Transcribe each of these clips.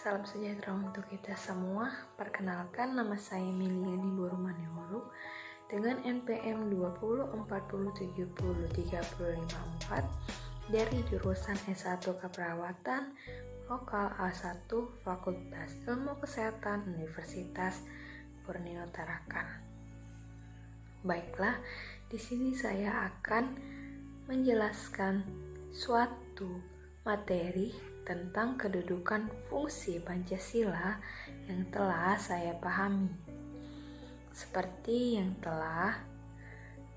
Salam sejahtera untuk kita semua. Perkenalkan, nama saya Miliani Borumanihuru dengan NPM 2040700354 dari jurusan S1 Keperawatan Lokal A1 Fakultas Ilmu Kesehatan Universitas Borneo Tarakan. Baiklah, di sini saya akan menjelaskan suatu materi tentang kedudukan fungsi Pancasila yang telah saya pahami. Seperti yang telah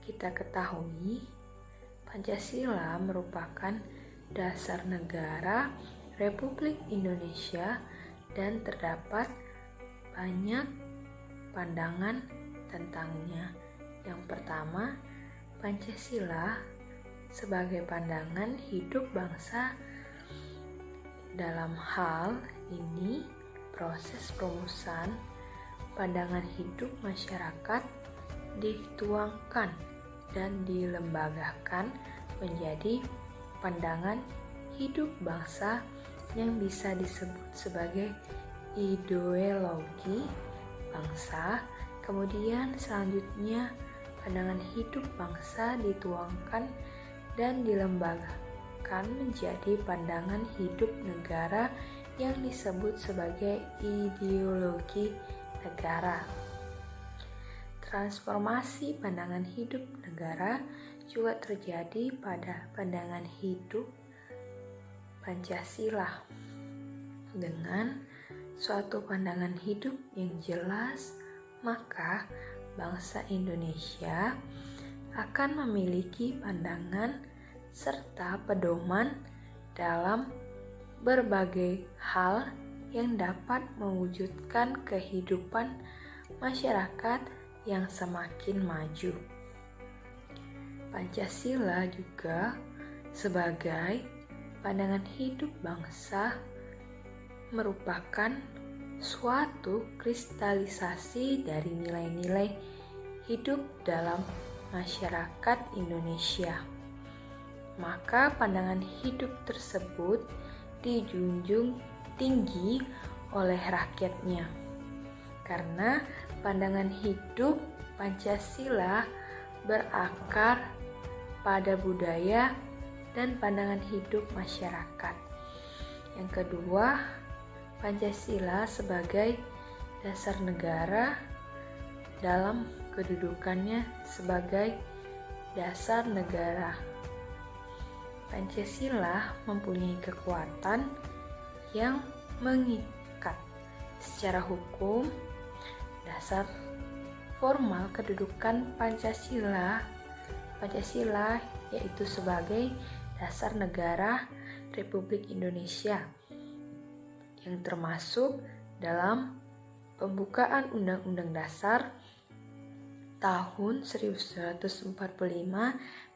kita ketahui, Pancasila merupakan dasar negara Republik Indonesia dan terdapat banyak pandangan tentangnya. Yang pertama, Pancasila sebagai pandangan hidup bangsa. Dalam hal ini, proses perumusan pandangan hidup masyarakat dituangkan dan dilembagakan menjadi pandangan hidup bangsa yang bisa disebut sebagai ideologi bangsa. Kemudian selanjutnya pandangan hidup bangsa dituangkan dan dilembagakan menjadi pandangan hidup negara yang disebut sebagai ideologi negara. Transformasi pandangan hidup negara juga terjadi pada pandangan hidup Pancasila. Dengan suatu pandangan hidup yang jelas, maka bangsa Indonesia akan memiliki pandangan serta pedoman dalam berbagai hal yang dapat mewujudkan kehidupan masyarakat yang semakin maju. Pancasila juga sebagai pandangan hidup bangsa merupakan suatu kristalisasi dari nilai-nilai hidup dalam masyarakat Indonesia. Maka pandangan hidup tersebut dijunjung tinggi oleh rakyatnya. Karena pandangan hidup Pancasila berakar pada budaya dan pandangan hidup masyarakat. Yang kedua, Pancasila sebagai dasar negara dalam kedudukannya sebagai dasar negara. Pancasila mempunyai kekuatan yang mengikat secara hukum. Dasar formal kedudukan Pancasila yaitu sebagai dasar negara Republik Indonesia yang termasuk dalam pembukaan Undang-Undang Dasar tahun 1945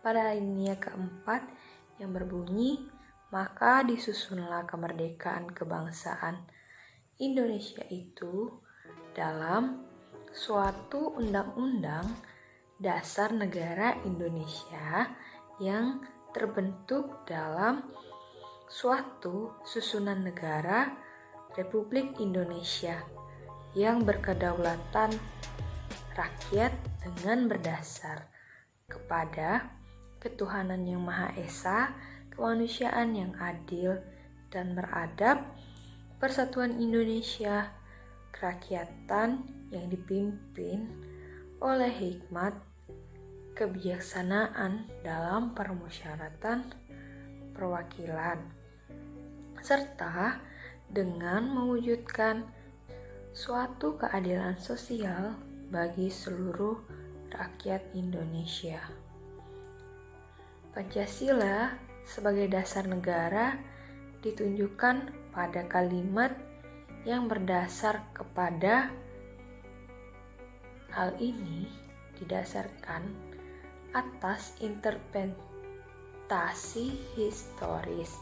pada alinea keempat yang berbunyi, maka disusunlah kemerdekaan kebangsaan Indonesia itu dalam suatu undang-undang dasar negara Indonesia yang terbentuk dalam suatu susunan negara Republik Indonesia yang berkedaulatan rakyat dengan berdasar kepada ketuhanan yang Maha Esa, kemanusiaan yang adil dan beradab, persatuan Indonesia, kerakyatan yang dipimpin oleh hikmat, kebijaksanaan dalam permusyawaratan perwakilan, serta dengan mewujudkan suatu keadilan sosial bagi seluruh rakyat Indonesia. Pancasila sebagai dasar negara ditunjukkan pada kalimat yang berdasar kepada hal ini didasarkan atas interpretasi historis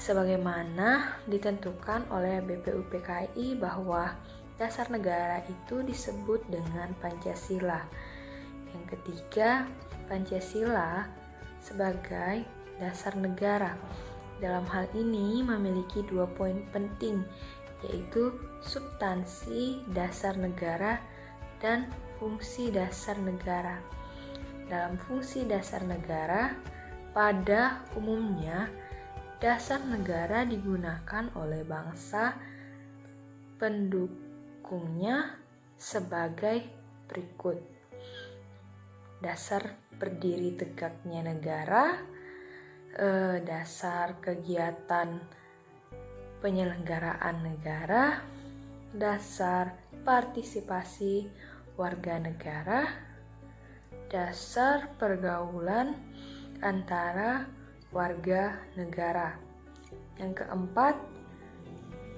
sebagaimana ditentukan oleh BPUPKI bahwa dasar negara itu disebut dengan Pancasila. Yang ketiga, Pancasila sebagai dasar negara. Dalam hal ini memiliki 2 poin penting, yaitu substansi dasar negara dan fungsi dasar negara. Dalam fungsi dasar negara, pada umumnya dasar negara digunakan oleh bangsa pendukungnya sebagai berikut. Dasar berdiri tegaknya negara, dasar kegiatan penyelenggaraan negara, dasar partisipasi warga negara, dasar pergaulan antara warga negara. Yang keempat,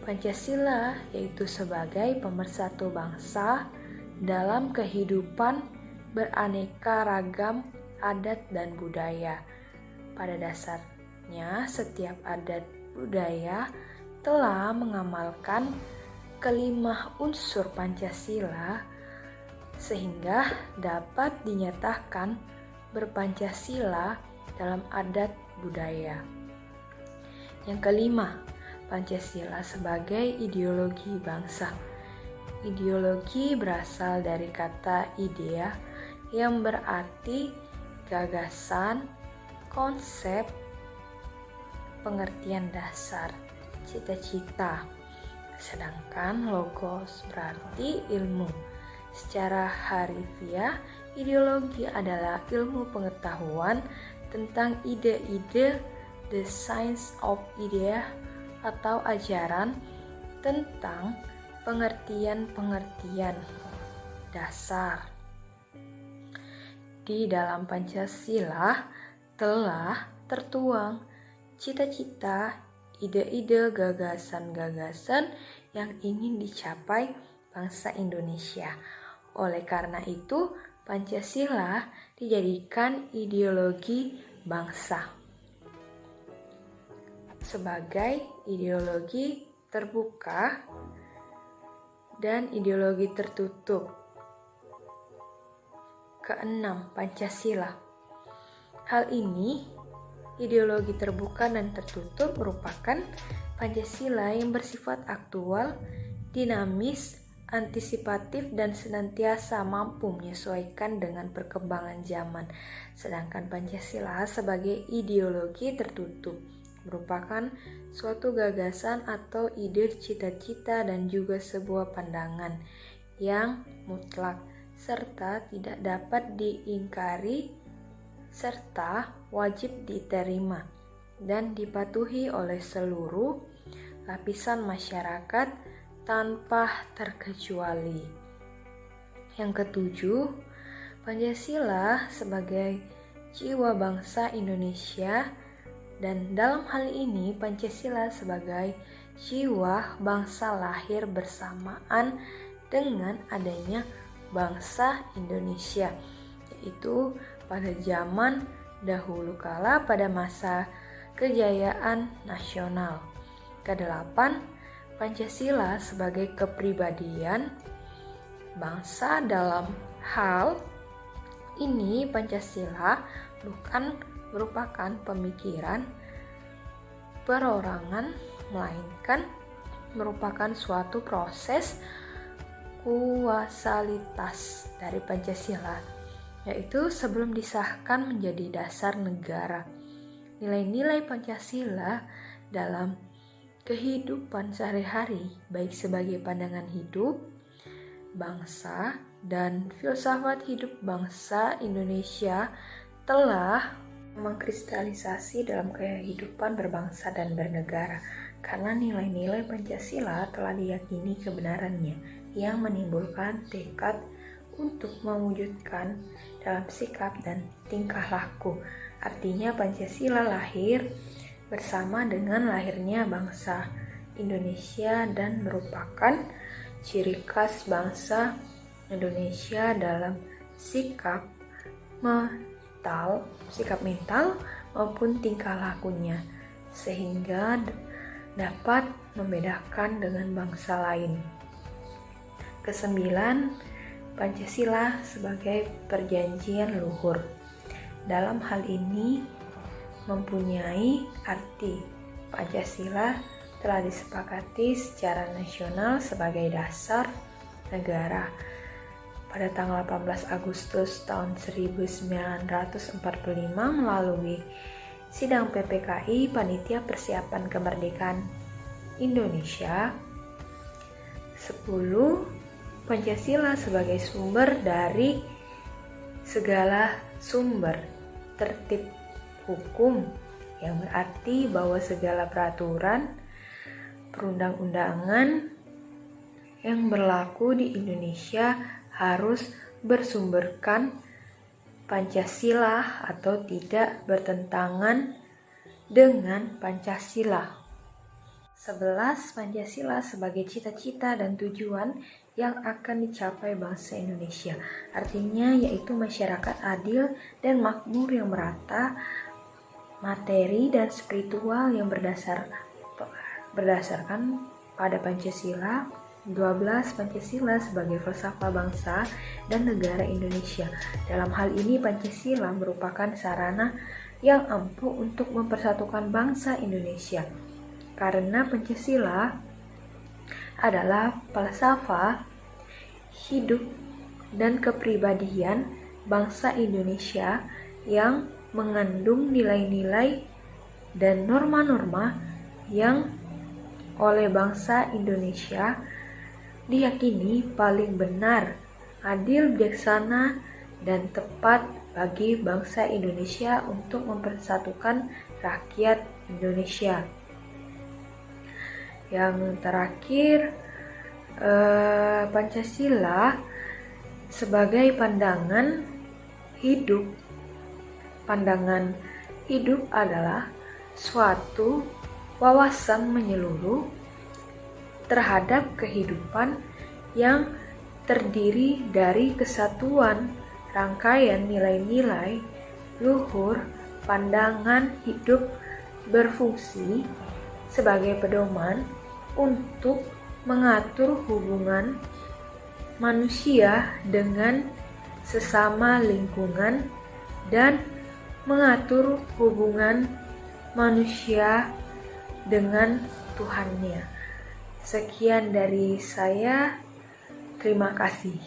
Pancasila yaitu sebagai pemersatu bangsa dalam kehidupan beraneka ragam adat dan budaya. Pada dasarnya, setiap adat budaya telah mengamalkan kelima unsur Pancasila sehingga dapat dinyatakan berpancasila dalam adat budaya. Yang kelima, Pancasila sebagai ideologi bangsa. Ideologi berasal dari kata idea yang berarti gagasan, konsep, pengertian dasar, cita-cita. Sedangkan logos berarti ilmu. Secara harfiah, ideologi adalah ilmu pengetahuan tentang ide-ide, the science of idea, atau ajaran tentang pengertian-pengertian dasar. Di dalam Pancasila telah tertuang cita-cita, ide-ide, gagasan-gagasan yang ingin dicapai bangsa Indonesia. Oleh karena itu, Pancasila dijadikan ideologi bangsa sebagai ideologi terbuka dan ideologi tertutup. Keenam, Pancasila. Hal ini, ideologi terbuka dan tertutup merupakan Pancasila yang bersifat aktual, dinamis, antisipatif, dan senantiasa mampu menyesuaikan dengan perkembangan zaman. Sedangkan Pancasila sebagai ideologi tertutup merupakan suatu gagasan atau ide, cita-cita, dan juga sebuah pandangan yang mutlak serta tidak dapat diingkari serta wajib diterima dan dipatuhi oleh seluruh lapisan masyarakat tanpa terkecuali. Yang ketujuh, Pancasila sebagai jiwa bangsa Indonesia, dan dalam hal ini Pancasila sebagai jiwa bangsa lahir bersamaan dengan adanya bangsa Indonesia, yaitu pada zaman dahulu kala pada masa kejayaan nasional. Kedelapan, Pancasila sebagai kepribadian bangsa. Dalam hal ini Pancasila bukan merupakan pemikiran perorangan, melainkan merupakan suatu proses kuasalitas dari Pancasila, yaitu sebelum disahkan menjadi dasar negara. Nilai-nilai Pancasila dalam kehidupan sehari-hari, baik sebagai pandangan hidup bangsa dan filsafat hidup bangsa Indonesia, telah mengkristalisasi dalam kehidupan berbangsa dan bernegara, karena nilai-nilai Pancasila telah diyakini kebenarannya yang menimbulkan tekad untuk mewujudkan dalam sikap dan tingkah laku. Artinya Pancasila lahir bersama dengan lahirnya bangsa Indonesia dan merupakan ciri khas bangsa Indonesia dalam sikap mental maupun tingkah lakunya, sehingga dapat membedakan dengan bangsa lain. Kesembilan, Pancasila sebagai perjanjian luhur. Dalam hal ini mempunyai arti Pancasila telah disepakati secara nasional sebagai dasar negara pada tanggal 18 Agustus tahun 1945 melalui Sidang PPKI Panitia Persiapan Kemerdekaan Indonesia. 10. Pancasila sebagai sumber dari segala sumber tertib hukum, yang berarti bahwa segala peraturan perundang-undangan yang berlaku di Indonesia harus bersumberkan Pancasila atau tidak bertentangan dengan Pancasila. 11. Pancasila sebagai cita-cita dan tujuan yang akan dicapai bangsa Indonesia. Artinya yaitu masyarakat adil dan makmur yang merata, materi dan spiritual yang berdasarkan pada Pancasila. 12. Pancasila sebagai falsafah bangsa dan negara Indonesia. Dalam hal ini Pancasila merupakan sarana yang ampuh untuk mempersatukan bangsa Indonesia. Karena Pancasila adalah falsafah hidup dan kepribadian bangsa Indonesia yang mengandung nilai-nilai dan norma-norma yang oleh bangsa Indonesia diyakini paling benar, adil, bijaksana, dan tepat bagi bangsa Indonesia untuk mempersatukan rakyat Indonesia. Yang terakhir, Pancasila sebagai pandangan hidup. Pandangan hidup adalah suatu wawasan menyeluruh terhadap kehidupan yang terdiri dari kesatuan rangkaian nilai-nilai luhur. Pandangan hidup berfungsi sebagai pedoman untuk mengatur hubungan manusia dengan sesama lingkungan dan mengatur hubungan manusia dengan Tuhannya. Sekian dari saya, terima kasih.